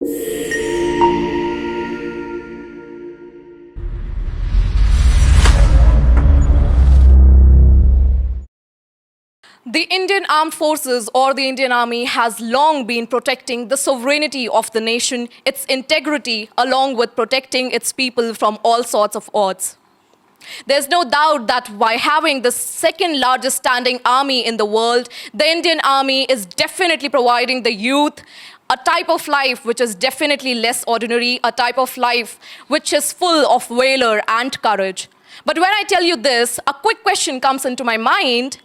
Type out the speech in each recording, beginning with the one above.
The Indian Armed Forces or the Indian Army has long been protecting the sovereignty of the nation, its integrity, along with protecting its people from all sorts of odds. There's no doubt that by having the second largest standing army in the world, the Indian Army is definitely providing the youth a type of life which is definitely less ordinary, a type of life which is full of valor and courage. But when I tell you this, a quick question comes into my mind.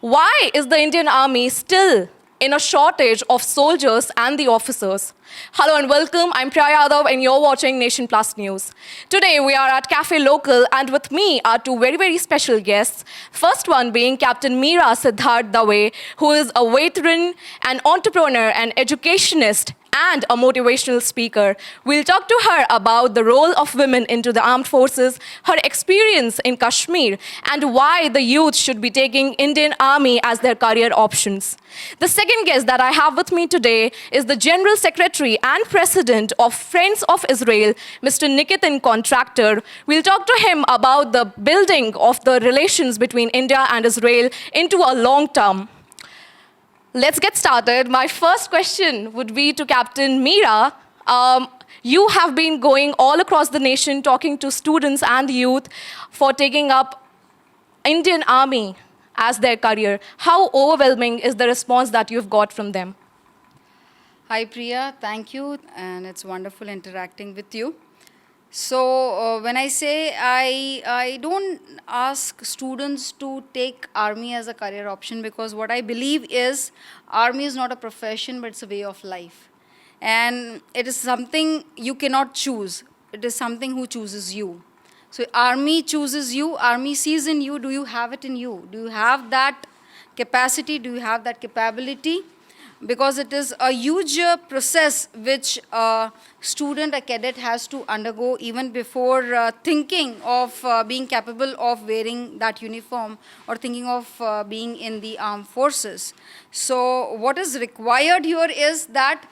Why is the Indian Army still in a shortage of soldiers and the officers? Hello and welcome, I'm Priya Yadav and you're watching Nation Plus News. Today we are at Cafe Local and with me are two very special guests. First one being Captain Meera Siddhartha Dave, who is a veteran, an entrepreneur, an educationist, and a motivational speaker. We'll talk to her about the role of women into the armed forces, her experience in Kashmir, and why the youth should be taking Indian Army as their career options. The second guest that I have with me today is the General Secretary and President of Friends of Israel, Mr. Nikentan Contractor. We'll talk to him about the building of the relations between India and Israel into a long term. Let's get started. My first question would be to Captain Meera. You have been going all across the nation talking to students and youth for taking up Indian Army as their career. How overwhelming is the response that you've got from them? Hi Priya, thank you, and it's wonderful interacting with you. So when I say I don't ask students to take army as a career option, because what I believe is army is not a profession but it's a way of life, and it is something you cannot choose. It is something who chooses you. So army chooses you, army sees in you. Do you have it in you? Do you have that capacity? Do you have that capability? Because it is a huge process which a student, a cadet has to undergo even before thinking of being capable of wearing that uniform or thinking of being in the armed forces. So what is required here is that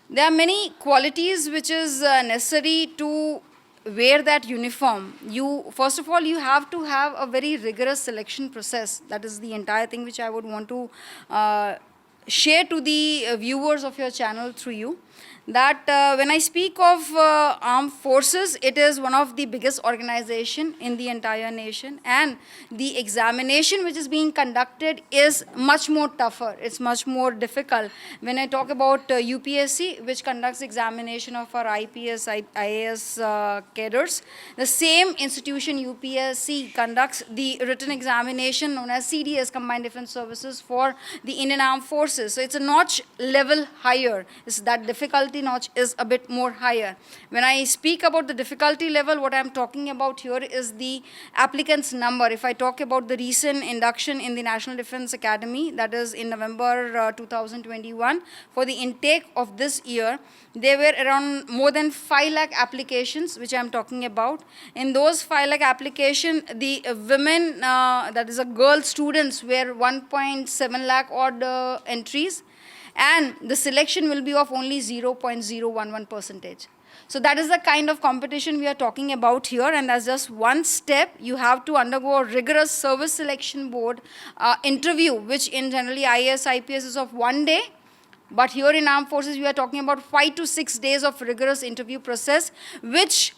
there are many qualities which is necessary to wear that uniform. First of all, you have to have a very rigorous selection process. That is the entire thing which I would want to share to the viewers of your channel through you, that when I speak of armed forces, it is one of the biggest organization in the entire nation, and the examination which is being conducted is much more tougher. It's much more difficult. When I talk about UPSC, which conducts examination of our IPS, IAS cadres, the same institution UPSC conducts the written examination known as CDS, Combined Defense Services, for the Indian Armed Forces. So it's a notch level higher. It's that difficulty notch is a bit more higher. When I speak about the difficulty level, what I'm talking about here is the applicants number. If I talk about the recent induction in the National Defense Academy, that is in November 2021, for the intake of this year, there were around more than 5 lakh applications, which I'm talking about. In those 5 lakh applications, the women, that is a girl students, were 1.7 lakh odd entries. And the selection will be of only 0.011%. So that is the kind of competition we are talking about here, and that's just one step. You have to undergo a rigorous service selection board interview, which in generally IAS, IPS is of 1 day. But here in armed forces, we are talking about 5 to 6 days of rigorous interview process, which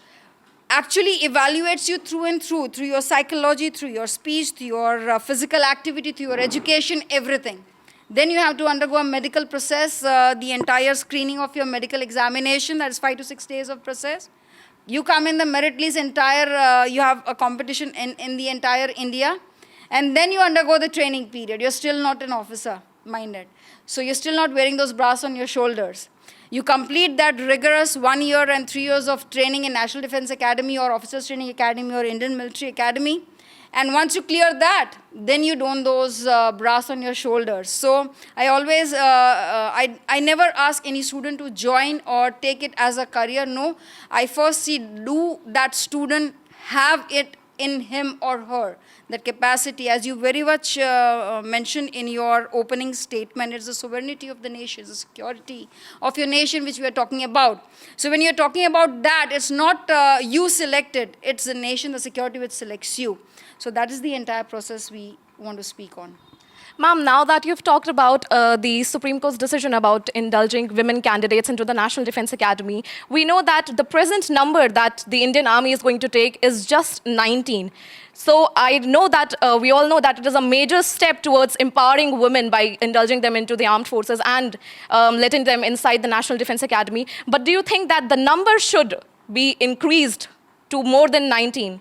actually evaluates you through and through your psychology, through your speech, through your physical activity, through your education, everything. Then you have to undergo a medical process, the entire screening of your medical examination, that is 5 to 6 days of process. You come in the merit list, you have a competition in the entire India. And then you undergo the training period. You're still not an officer, minded. So you're still not wearing those brass on your shoulders. You complete that rigorous 1 year and 3 years of training in National Defense Academy or Officers Training Academy or Indian Military Academy. And once you clear that, then you don those brass on your shoulders. So I always, I never ask any student to join or take it as a career. No, I first see, do that student have it in him or her, that capacity, as you very much mentioned in your opening statement, it's the sovereignty of the nation, it's the security of your nation which we are talking about. So when you're talking about that, it's not you selected, it's the nation, the security which selects you. So that is the entire process we want to speak on. Ma'am, now that you've talked about the Supreme Court's decision about indulging women candidates into the National Defense Academy, we know that the present number that the Indian Army is going to take is just 19. So I know that we all know that it is a major step towards empowering women by indulging them into the armed forces and letting them inside the National Defense Academy. But do you think that the number should be increased to more than 19?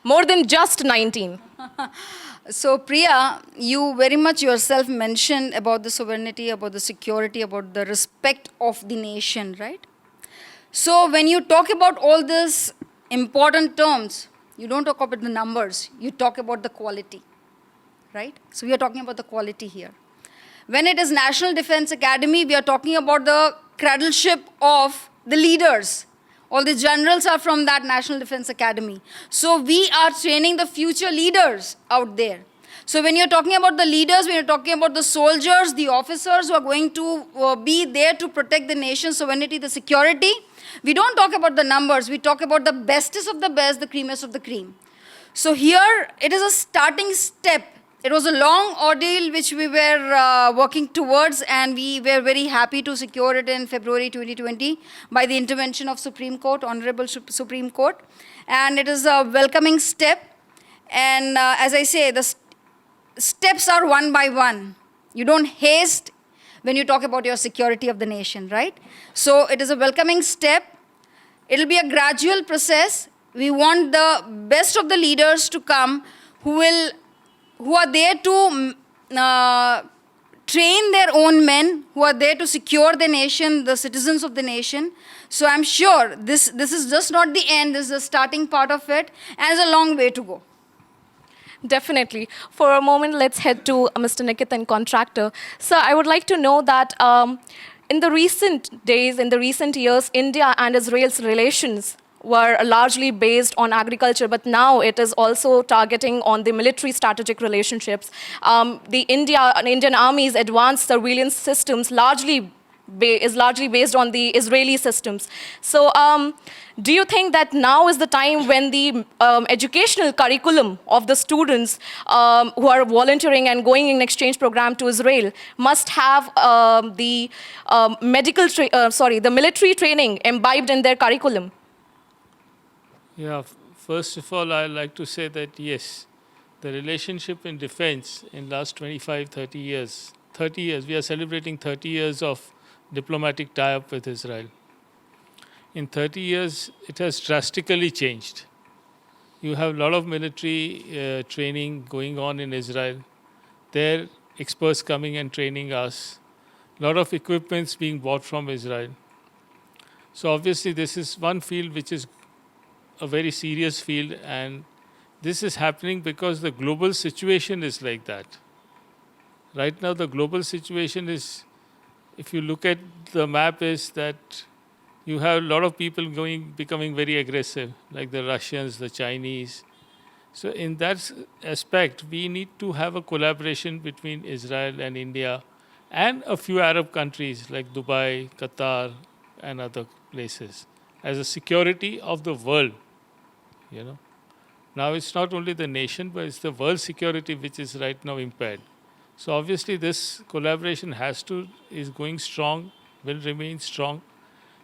More than just 19? So Priya, you very much yourself mentioned about the sovereignty, about the security, about the respect of the nation, right? So when you talk about all these important terms, you don't talk about the numbers, you talk about the quality, right? So we are talking about the quality here. When it is National Defense Academy, we are talking about the cradleship of the leaders. All the generals are from that National Defense Academy. So we are training the future leaders out there. So when you're talking about the leaders, when you're talking about the soldiers, the officers who are going to be there to protect the nation's sovereignty, the security, we don't talk about the numbers. We talk about the bestest of the best, the creamiest of the cream. So here, it is a starting step. It was a long ordeal which we were working towards, and we were very happy to secure it in February 2020 by the intervention of Supreme Court, Honorable Supreme Court. And it is a welcoming step. And as I say, the steps are one by one. You don't haste when you talk about your security of the nation, right? So it is a welcoming step. It will be a gradual process. We want the best of the leaders to come who are there to train their own men, who are there to secure the nation, the citizens of the nation. So I'm sure this is just not the end, this is the starting part of it, and there's a long way to go. Definitely. For a moment, let's head to Mr. Nikentan Contractor. Sir, I would like to know that in the recent days, in the recent years, India and Israel's relations were largely based on agriculture, but now it is also targeting on the military strategic relationships. The Indian Army's advanced surveillance systems is largely based on the Israeli systems. So do you think that now is the time when the educational curriculum of the students who are volunteering and going in exchange program to Israel must have the military training imbibed in their curriculum? Yeah, first of all, I'd like to say that yes, the relationship in defense in last 25, 30 years, we are celebrating 30 years of diplomatic tie-up with Israel. In 30 years, it has drastically changed. You have a lot of military training going on in Israel. There, experts coming and training us. A lot of equipments being bought from Israel. So obviously, this is one field which is a very serious field, and this is happening because the global situation is like that. Right now, the global situation is, if you look at the map, is that you have a lot of people becoming very aggressive, like the Russians, the Chinese. So in that aspect, we need to have a collaboration between Israel and India and a few Arab countries like Dubai, Qatar, and other places as a security of the world. You know, now it's not only the nation, but it's the world security which is right now impaired. So obviously this collaboration is going strong, will remain strong.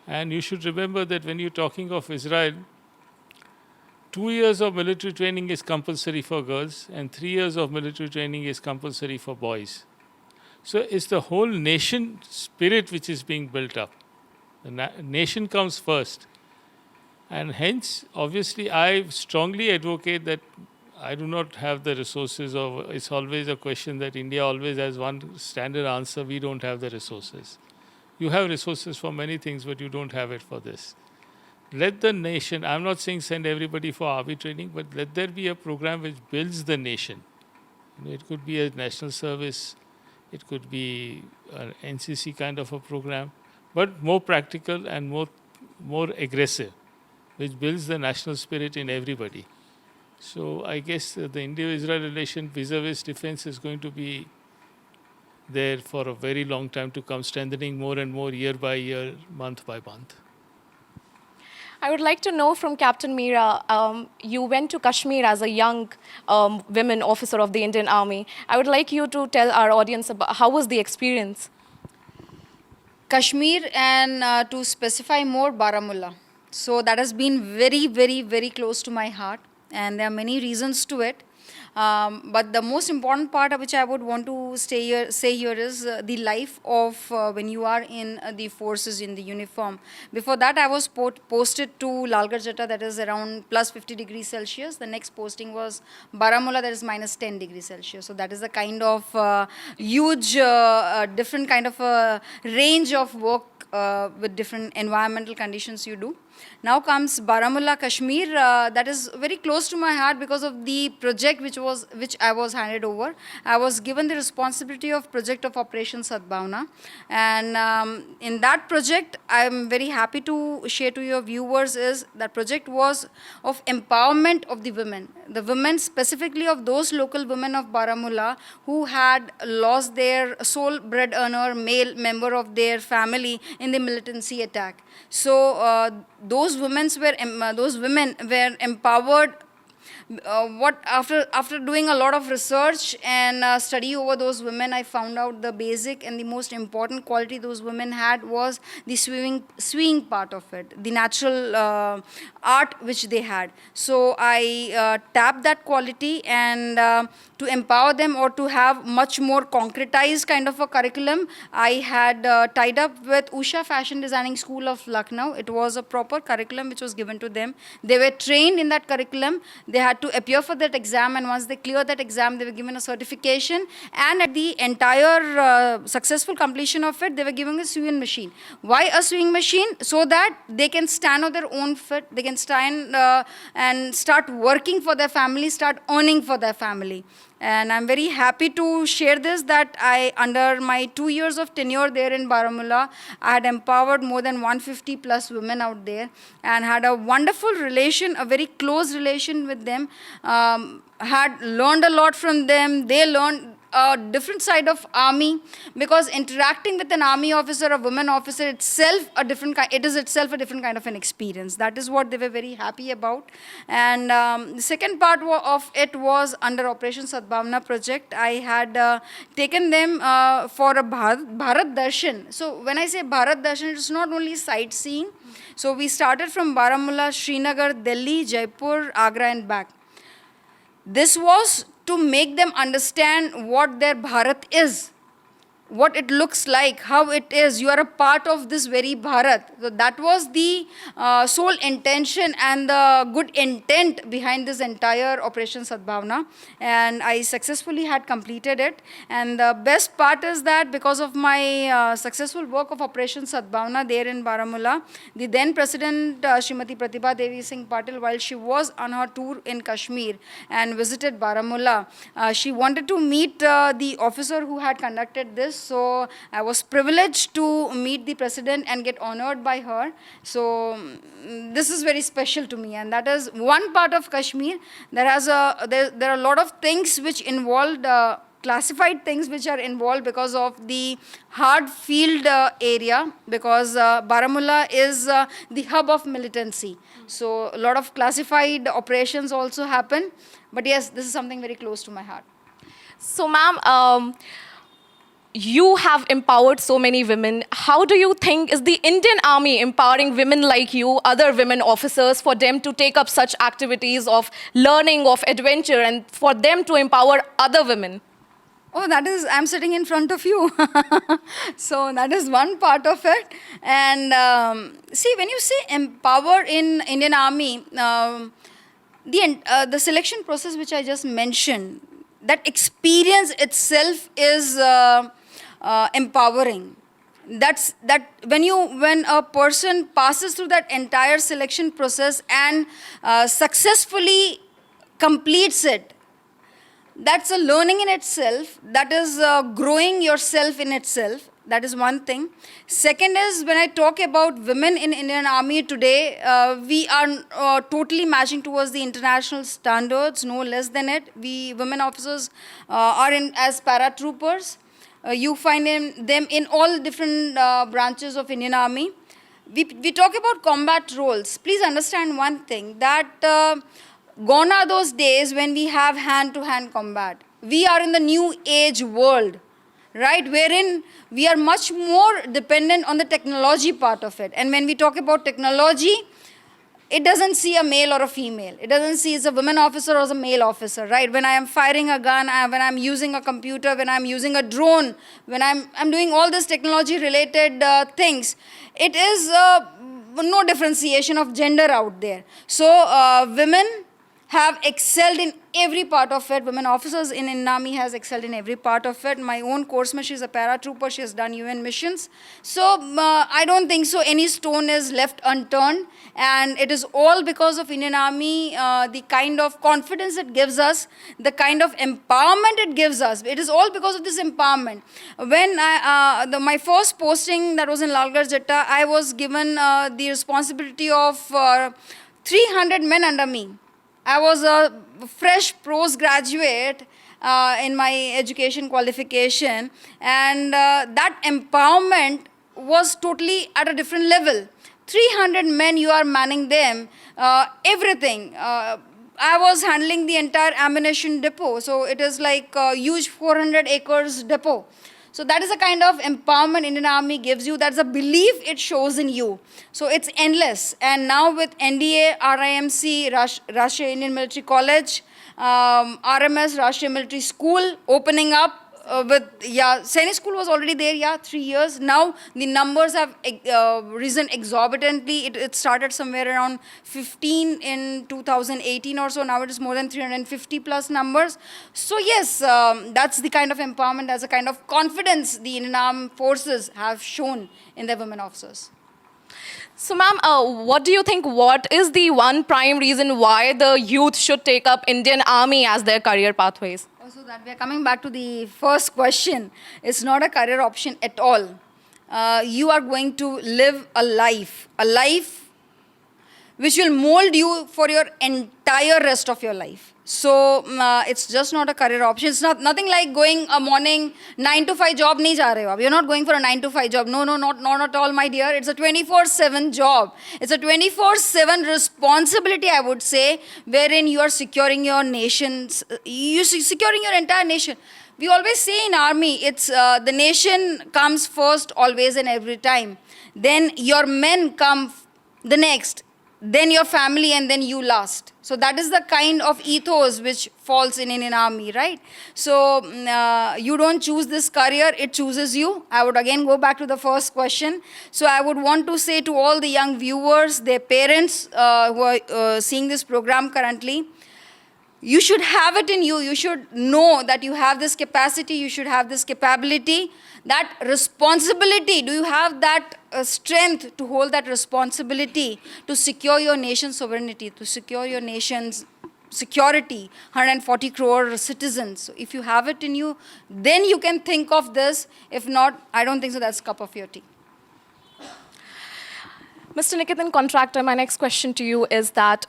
And you should remember that when you're talking of Israel, 2 years of military training is compulsory for girls and 3 years of military training is compulsory for boys. So it's the whole nation spirit which is being built up. The nation comes first. And hence, obviously, I strongly advocate that I do not have the resources, or it's always a question that India always has one standard answer: we don't have the resources. You have resources for many things, but you don't have it for this. Let the nation, I'm not saying send everybody for army training, but let there be a program which builds the nation. You know, it could be a national service, it could be an NCC kind of a program, but more practical and more aggressive, which builds the national spirit in everybody. So I guess the India-Israel relation vis-a-vis defense is going to be there for a very long time to come, strengthening more and more year by year, month by month. I would like to know from Captain Meera, you went to Kashmir as a young women officer of the Indian Army. I would like you to tell our audience about how was the experience? Kashmir and to specify more, Baramulla. So that has been very, very, very close to my heart, and there are many reasons to it. But the most important part which I would want to say here is the life of when you are in the forces in the uniform. Before that, I was posted to Lalgarh, that is around plus 50 degrees Celsius. The next posting was Baramulla, that is minus 10 degrees Celsius. So that is a kind of huge, different kind of range of work with different environmental conditions you do. Now comes Baramulla, Kashmir. That is very close to my heart because of the project which I was handed over. I was given the responsibility of project of Operation Sadbhavna, and in that project, I am very happy to share to your viewers is that project was of empowerment of the women specifically of those local women of Baramulla who had lost their sole bread earner male member of their family in the militancy attack. So those women were empowered. After doing a lot of research and study over those women, I found out the basic and the most important quality those women had was the swinging part of it, the natural art which they had. So I tapped that quality and to empower them or to have much more concretized kind of a curriculum, I had tied up with Usha Fashion Designing School of Lucknow. It was a proper curriculum which was given to them. They were trained in that curriculum. They had to appear for that exam, and once they cleared that exam, they were given a certification, and at the entire successful completion of it, they were given a sewing machine. Why a sewing machine? So that they can stand on their own feet, they can stand and start working for their family, start earning for their family. And I'm very happy to share this that under my 2 years of tenure there in Baramulla, I had empowered more than 150 plus women out there and had a wonderful relation, a very close relation with them, had learned a lot from them. They learned a different side of army, because interacting with an army officer, a woman officer itself, it is itself a different kind of an experience. That is what they were very happy about. And the second part of it was under Operation Sadbhavna project. I had taken them for a Bharat Darshan. So when I say Bharat Darshan, it is not only sightseeing. So we started from Baramulla, Srinagar, Delhi, Jaipur, Agra and back. This was to make them understand what their Bharat is, what it looks like, how it is. You are a part of this very Bharat. So that was the sole intention and the good intent behind this entire Operation Sadbhavna. And I successfully had completed it. And the best part is that because of my successful work of Operation Sadbhavna there in Baramulla, the then President Srimati Pratibha Devi Singh Patil, while she was on her tour in Kashmir and visited Baramulla, she wanted to meet the officer who had conducted this. So I was privileged to meet the president and get honored by her. So this is very special to me, and that is one part of Kashmir. There are a lot of things which involved classified things which are involved because of the hard field area, because Baramulla is the hub of militancy. So a lot of classified operations also happen. But yes, this is something very close to my heart. So, ma'am, you have empowered so many women. How do you think is the Indian Army empowering women like you, other women officers, for them to take up such activities of learning, of adventure, and for them to empower other women? Oh, that is, I'm sitting in front of you. So that is one part of it. And see, when you say empower in Indian Army, the selection process which I just mentioned, that experience itself is empowering. That when a person passes through that entire selection process and successfully completes it, that's a learning in itself. That is growing yourself in itself. That is one thing. Second is, when I talk about women in Indian Army today, we are totally matching towards the international standards, no less than it. We women officers are in as paratroopers. You find them in all different branches of Indian Army. We talk about combat roles. Please understand one thing, that gone are those days when we have hand-to-hand combat. We are in the new age world, right, wherein we are much more dependent on the technology part of it. And when we talk about technology, it doesn't see a male or a female. It doesn't see it's a woman officer or a male officer, right? When I am firing a gun, when I'm using a computer, when I'm using a drone, when I'm doing all this technology-related things, it is no differentiation of gender out there. So women have excelled in every part of it. Women officers in Indian Army has excelled in every part of it. My own course mate, she's a paratrooper. She has done UN missions. So I don't think so any stone is left unturned. And it is all because of Indian Army, the kind of confidence it gives us, the kind of empowerment it gives us. It is all because of this empowerment. When my first posting that was in Lalgarh Jatta, I was given the responsibility of 300 men under me. I was a fresh postgraduate in my education qualification, and that empowerment was totally at a different level. 300 men, you are manning them, everything. I was handling the entire ammunition depot, so it is like a huge 400 acres depot. So that is the kind of empowerment Indian Army gives you. That's a belief it shows in you. So it's endless. And now with NDA, RIMC, Rashtriya Indian Military College, RMS, Rashtriya Military School, opening up Sainik School was already there, 3 years. Now the numbers have risen exorbitantly. It started somewhere around 15 in 2018 or so. Now it is more than 350 plus numbers. So yes, that's the kind of empowerment, that's the kind of confidence the Indian Armed Forces have shown in their women officers. So, ma'am, what do you think? What is the one prime reason why the youth should take up Indian Army as their career pathways? So that we are coming back to the first question. It's not a career option at all. You are going to live a life which will mold you for your entire rest of your life. So it's just not a career option. It's nothing like going a morning 9 to 5 job nahi ja rahe ho. You're not going for a 9 to 5 job. No, not at all, my dear. It's a 24/7 job. It's a 24/7 responsibility, I would say, wherein you are securing your nation's, you're securing your entire nation. We always say in army, it's the nation comes first always and every time. Then your men come the next. Then your family, and then you last. So that is the kind of ethos which falls in Indian Army, right? So you don't choose this career, it chooses you. I would again go back to the first question. So I would want to say to all the young viewers, their parents who are seeing this program currently, you should have it in you. You should know that you have this capacity, you should have this capability, that responsibility. Do you have that strength to hold that responsibility to secure your nation's sovereignty, to secure your nation's security, 140 crore citizens? So if you have it in you, then you can think of this. If not, I don't think so that's a cup of your tea. Mr. Nikentan Contractor, my next question to you is that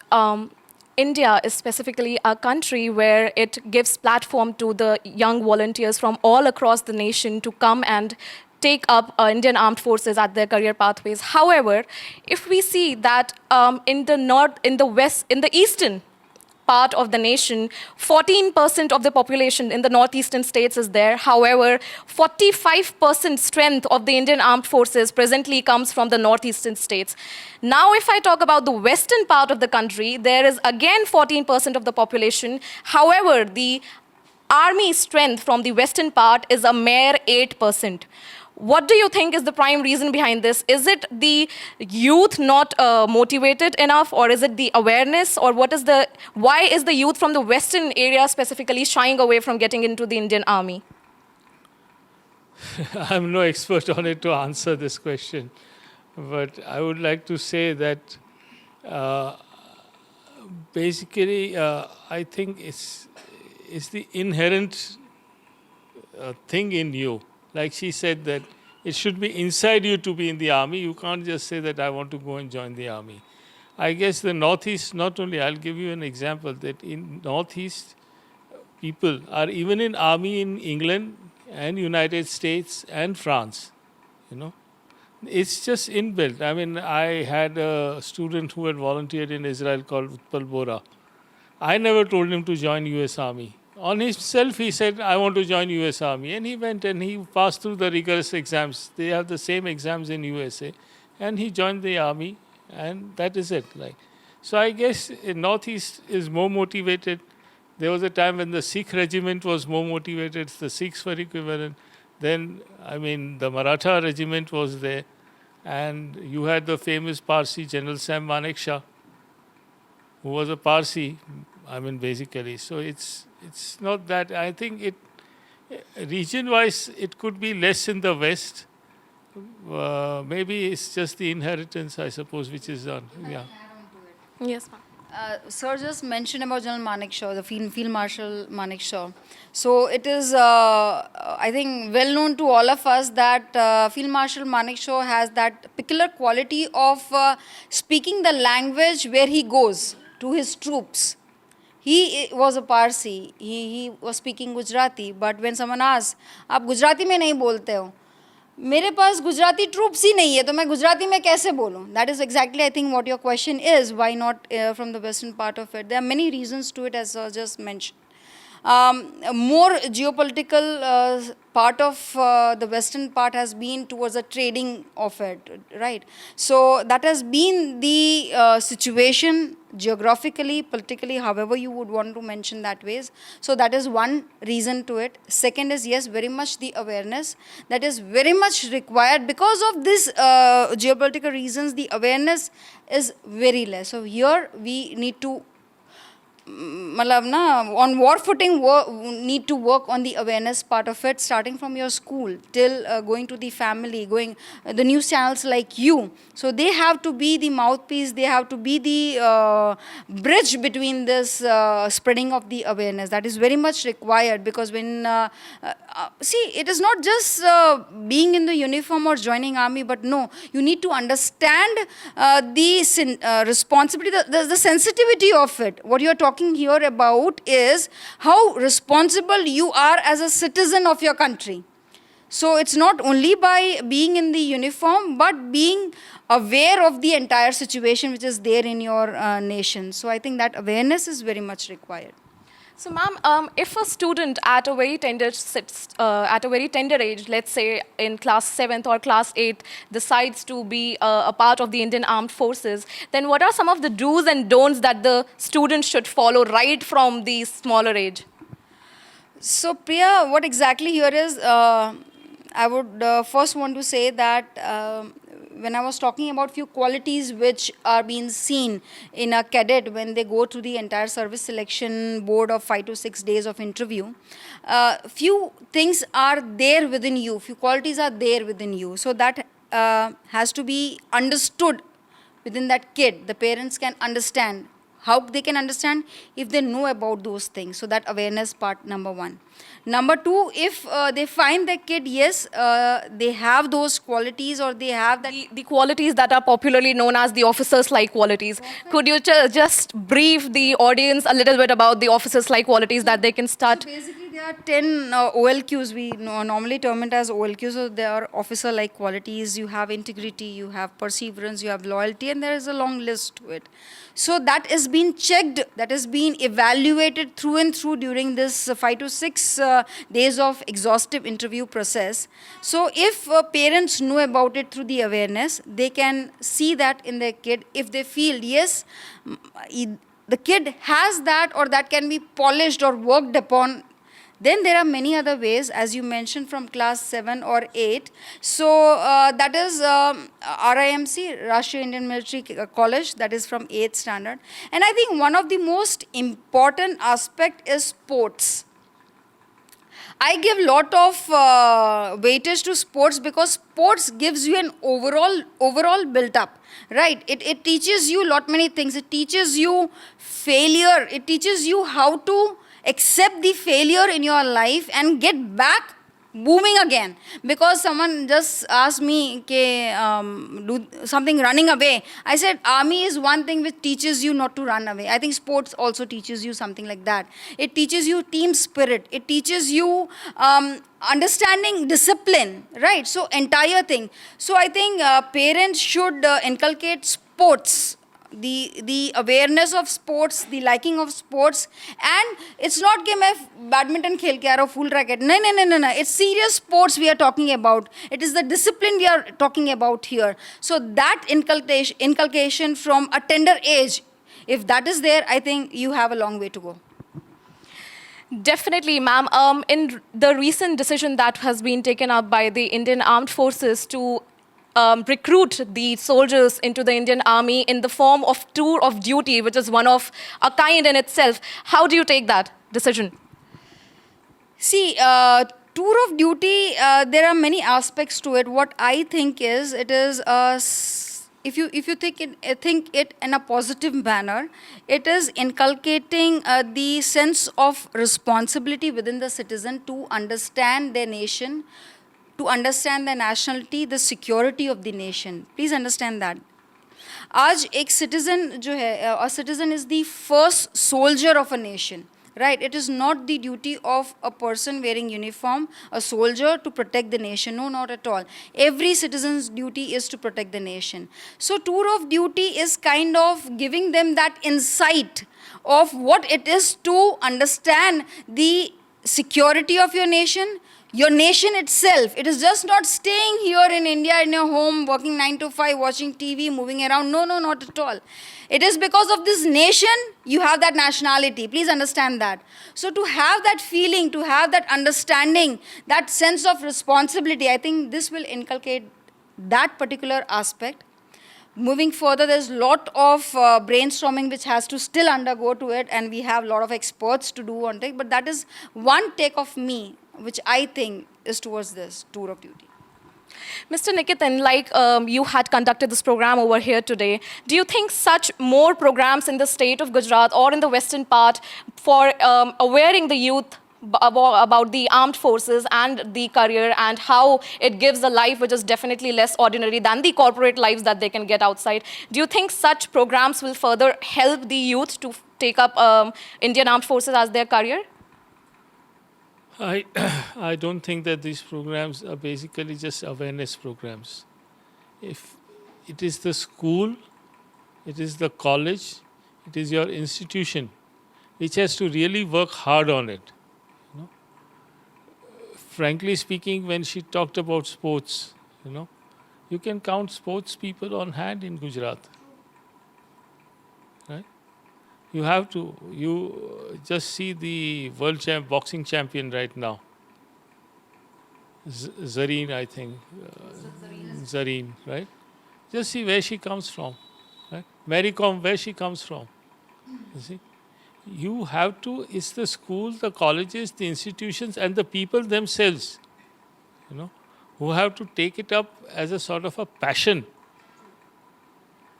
India is specifically a country where it gives platform to the young volunteers from all across the nation to come and take up Indian Armed Forces at their career pathways. However, if we see that in the north, in the west, in the eastern part of the nation, 14% of the population in the northeastern states is there. However, 45% strength of the Indian Armed Forces presently comes from the northeastern states. Now, if I talk about the western part of the country, there is again 14% of the population. However, the army strength from the western part is a mere 8%. What do you think is the prime reason behind this? Is it the youth not motivated enough, or is it the awareness, or why is the youth from the western area specifically shying away from getting into the Indian Army? I'm no expert on it to answer this question, but I would like to say that basically I think it's the inherent thing in you. Like she said, that It should be inside you to be in the army. You can't just say that I want to go and join the army. I guess the Northeast, not only, I'll give you an example, that in Northeast, people are even in army in England and United States and France, you know. It's just inbuilt. I mean, I had a student who had volunteered in Israel called Utpal Bora. I never told him to join US Army. On himself, he said, I want to join US Army. And he went and he passed through the rigorous exams. They have the same exams in USA. And he joined the army, and that is it. Like, so I guess in Northeast is more motivated. There was a time when the Sikh regiment was more motivated. The Sikhs were equivalent. Then, I mean, the Maratha regiment was there. And you had the famous Parsi General Sam Manekshaw, who was a Parsi, I mean, basically. So it's not that. I think it, region-wise, it could be less in the West. Maybe it's just the inheritance, I suppose, which is done. Yeah. Yes, ma'am. Sir just mentioned about General Manekshaw, the Field Marshal Manekshaw. So it is, I think, well known to all of us that Field Marshal Manekshaw has that peculiar quality of speaking the language where he goes to his troops. He was a Parsi. He was speaking Gujarati. But when someone asks, "आप गुजराती में नहीं बोलते हो?" मेरे पास Gujarati troops ही नहीं है तो मैं गुजराती में कैसे बोलूँ? That is exactly I think what your question is, why not from the western part of it. There are many reasons to it as just mention. More geopolitical part of the western part has been towards the trading of it, right? So that has been the situation geographically, politically, however you would want to mention that ways. So that is one reason to it. Second is, yes, very much the awareness that is very much required. Because of this geopolitical reasons, the awareness is very less. So here we need to on war footing need to work on the awareness part of it, starting from your school till going to the family, going the news channels like you. So they have to be the mouthpiece, they have to be the bridge between this spreading of the awareness. That is very much required, because when see, it is not just being in the uniform or joining army, but no, you need to understand the responsibility, the sensitivity of it. What you are talking here about is how responsible you are as a citizen of your country. So it's not only by being in the uniform, but being aware of the entire situation which is there in your nation. So I think that awareness is very much required. So, ma'am, if a student at a very tender age, let's say in class 7th or class 8th, decides to be a part of the Indian Armed Forces, then what are some of the do's and don'ts that the student should follow right from the smaller age? So, Priya, what exactly here is, I would first want to say that when I was talking about few qualities which are being seen in a cadet when they go through the entire service selection board of 5 to 6 days of interview, few things are there within you, few qualities are there within you. So that has to be understood within that kid. The parents can understand. How they can understand? If they know about those things. So that awareness part, number one. Number two, if they find the kid, yes, they have those qualities, or they have that. The qualities that are popularly known as the officers-like qualities. Could you just brief the audience a little bit about the officers-like qualities that they can start? So basically, there are 10 OLQs. We normally term it as OLQs. So there are officer-like qualities. You have integrity, you have perseverance, you have loyalty, and there is a long list to it. So that is being checked, that is being evaluated through and through during this 5 to 6 days of exhaustive interview process. So if parents know about it through the awareness, they can see that in their kid. If they feel, yes, the kid has that, or that can be polished or worked upon, then there are many other ways, as you mentioned, from class 7 or 8. So that is RIMC, Rashtriya Indian Military College, that is from 8th standard. And I think one of the most important aspect is sports. I give lot of weightage to sports, because sports gives you an overall built up, right? It teaches you lot many things. It teaches you failure. It teaches you how to accept the failure in your life and get back booming again. Because someone just asked me, do something running away. I said, army is one thing which teaches you not to run away. I think sports also teaches you something like that. It teaches you team spirit. It teaches you understanding discipline, right? So entire thing. So I think parents should inculcate sports, the awareness of sports, the liking of sports. And it's not कि मैं badminton खेल के आ रहा हूँ full racket. No. It's serious sports we are talking about. It is the discipline we are talking about here. So that inculcation from a tender age, if that is there, I think you have a long way to go. Definitely, ma'am. In the recent decision that has been taken up by the Indian Armed Forces to recruit the soldiers into the Indian Army in the form of tour of duty, which is one of a kind in itself, how do you take that decision? See, tour of duty, there are many aspects to it. What I think is, it is if you think it in a positive manner, it is inculcating the sense of responsibility within the citizen to understand their nation, to understand their nationality, the security of the nation. Please understand that. आज एक citizen जो है, a citizen is the first soldier of a nation. Right, it is not the duty of a person wearing uniform, a soldier, to protect the nation. No, not at all. Every citizen's duty is to protect the nation. So tour of duty is kind of giving them that insight of what it is to understand the security of your nation itself. It is just not staying here in India in your home, working 9 to 5, watching TV, moving around. No, not at all. It is because of this nation, you have that nationality. Please understand that. So to have that feeling, to have that understanding, that sense of responsibility, I think this will inculcate that particular aspect. Moving further, there's a lot of brainstorming which has to still undergo to it, and we have a lot of experts to do on it. But that is one take of me, which I think is towards this tour of duty. Mr. Nikentan, like you had conducted this program over here today, do you think such more programs in the state of Gujarat or in the western part for awareing the youth about the armed forces and the career and how it gives a life which is definitely less ordinary than the corporate lives that they can get outside, do you think such programs will further help the youth to take up Indian Armed Forces as their career? I don't think that these programs are basically just awareness programs. If it is the school, it is the college, it is your institution which has to really work hard on it. You know? Frankly speaking, when she talked about sports, you can count sports people on hand in Gujarat. Right? You have to. You just see the world boxing champion right now. Zareen, I think. Zareen, right? Just see where she comes from. Right? Mary Com, where she comes from. You see? You have to, it's the schools, the colleges, the institutions, and the people themselves, who have to take it up as a sort of a passion.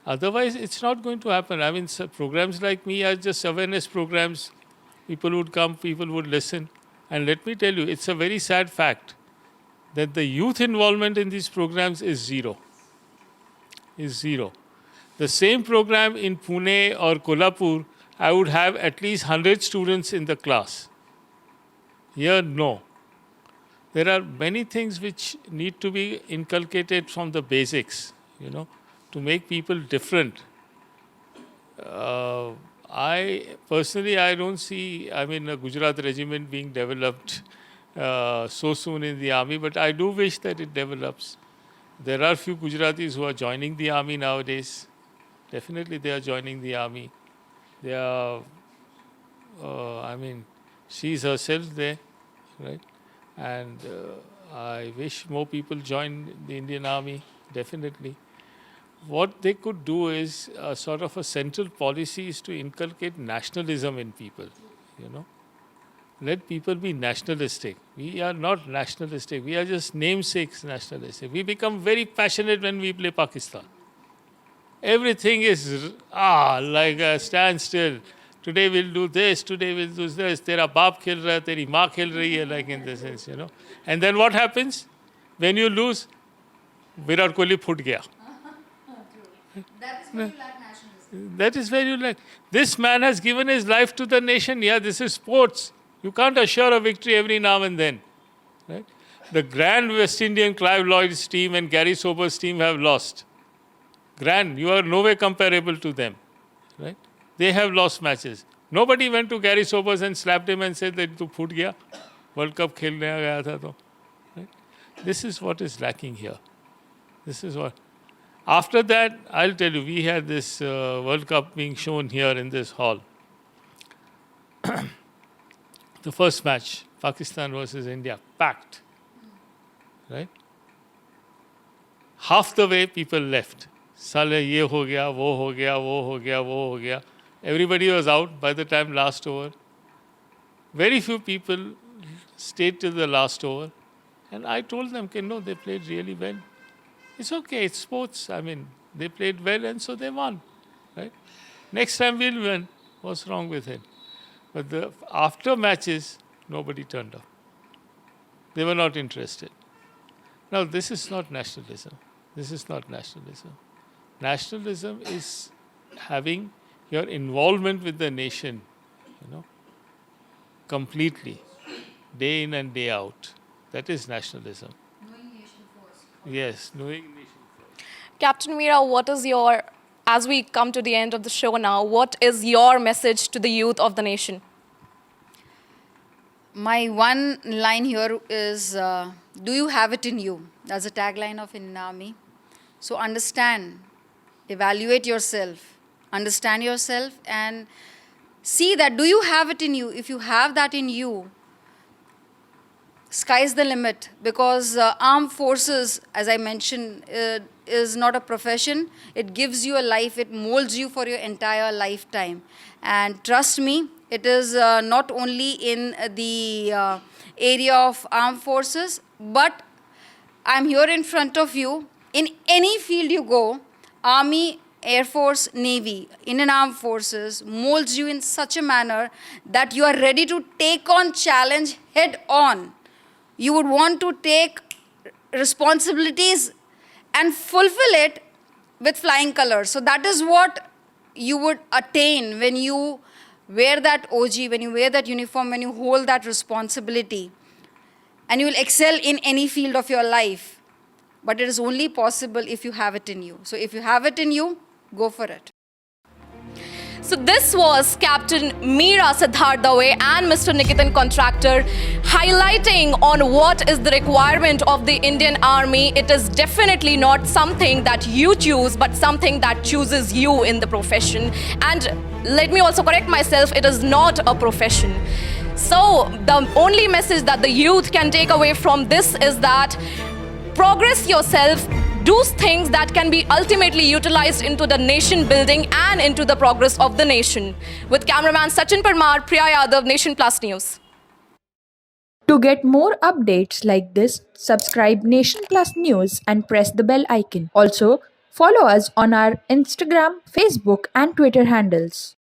Otherwise, it's not going to happen. I mean, programs like me are just awareness programs. People would come, people would listen. And let me tell you, it's a very sad fact that the youth involvement in these programs is zero. The same program in Pune or Kolhapur, I would have at least 100 students in the class. Here, no. There are many things which need to be inculcated from the basics, to make people different. I don't see, a Gujarat regiment being developed so soon in the army, but I do wish that it develops. There are few Gujaratis who are joining the army nowadays. Definitely they are joining the army. They are, she's herself there, right? And I wish more people join the Indian Army, definitely. What they could do is sort of a central policy is to inculcate nationalism in people, Let people be nationalistic. We are not nationalistic. We are just namesakes nationalistic. We become very passionate when we play Pakistan. Everything is like a standstill. Today we'll do this, today we'll do this. Tera baap khel raha hai, teri maa khel rahi hai, like in the sense, And then what happens? When you lose, Virat Kohli phut gaya. That is where you lack nationalism. That is where you like. This man has given his life to the nation. Yeah, this is sports. You can't assure a victory every now and then. Right? The grand West Indian Clive Lloyd's team and Gary Sober's team have lost. Grand, you are no way comparable to them. Right? They have lost matches. Nobody went to Gary Sobers and slapped him and said that tu phut gaya. World Cup khelne gaya tha to. Right? This is what is lacking here. This is what. After that, I'll tell you, we had this World Cup being shown here in this hall. The first match, Pakistan versus India, packed. Right? Half the way people left. Sale ye ho gaya, wo ho gaya, wo ho gaya, wo ho gaya. Everybody was out by the time last over. Very few people stayed till the last over. And I told them, no, they played really well. It's okay, it's sports. I mean, they played well and so they won. Right? Next time we'll win. What's wrong with it? But after matches, nobody turned up. They were not interested. Now, this is not nationalism. This is not nationalism. Nationalism is having your involvement with the nation, completely, day in and day out. That is nationalism. Knowing nation first. Yes, knowing nation first. Captain Meera, what is your, as we come to the end of the show now, what is your message to the youth of the nation? My one line here is, do you have it in you? That's a tagline of Indian Army. So understand, evaluate yourself, understand yourself and see that do you have it in you? If you have that in you, sky's the limit, because armed forces, as I mentioned, is not a profession. It gives you a life, it molds you for your entire lifetime. And trust me, it is not only in the area of armed forces, but I'm here in front of you. In any field you go, Army, Air Force, Navy, Indian Armed Forces molds you in such a manner that you are ready to take on challenge head on. You would want to take responsibilities and fulfill it with flying colors. So that is what you would attain when you wear that OG, when you wear that uniform, when you hold that responsibility. And you will excel in any field of your life. But it is only possible if you have it in you. So if you have it in you, go for it. So this was Captain Meera Siddhartha Dave and Mr. Nikentan Contractor highlighting on what is the requirement of the Indian Army. It is definitely not something that you choose, but something that chooses you in the profession. And let me also correct myself, it is not a profession. So the only message that the youth can take away from this is that progress yourself, do things that can be ultimately utilized into the nation building and into the progress of the nation. With cameraman Sachin Parmar, Priya Yadav, Nation Plus News. To get more updates like this, subscribe Nation Plus News and press the bell icon. Also, follow us on our Instagram, Facebook, and Twitter handles.